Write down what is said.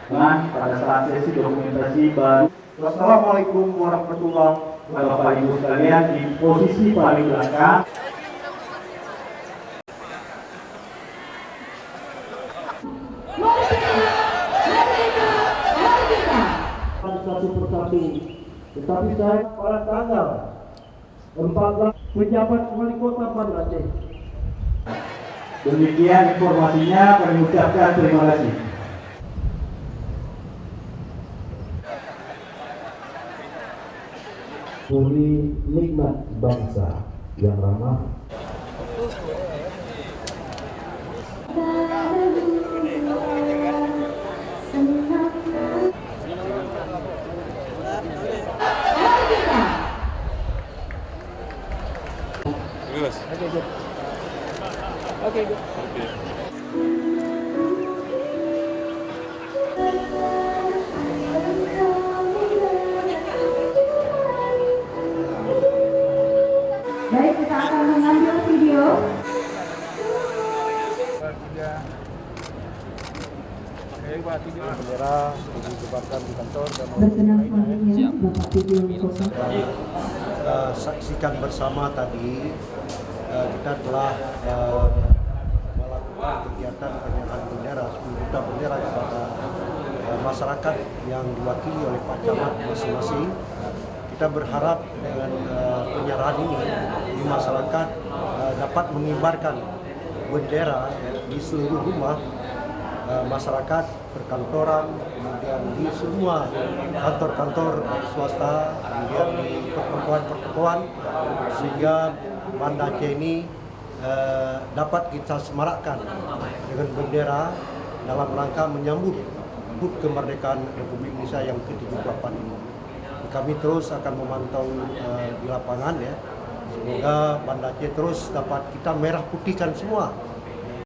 Nah, pada saat sesi dokumentasi baru. Wassalamualaikum warahmatullahi wabarakatuh. Bapak Ibu sekalian di posisi paling belakang. Satu persatu, tetapi saya pada tanggal 14 pejabat wali kota Banda Aceh. Demikian informasinya, kami ucapkan terima kasih. Puri nikmat bangsa yang ramah. Okay, good. Baik, kita akan mengambil video. Bendera dikibarkan di kantor dan Berkenan selanjutnya Bapak Video Kosong. saksikan bersama tadi kita telah melakukan kegiatan penyerahan bendera 10 juta bendera kepada masyarakat yang diwakili oleh Pak Camat masing-masing. Kita berharap dengan penyerahan ini di masyarakat dapat mengibarkan bendera di seluruh rumah masyarakat, perkantoran, kemudian di semua kantor-kantor swasta, kemudian di pertemuan-pertemuan, sehingga Banda Aceh ini dapat kita semarakkan dengan bendera dalam rangka menyambut kemerdekaan Republik Indonesia yang ke-78 ini. Kami terus akan memantau di lapangan ya, semoga Banda Aceh terus dapat kita merah putihkan semua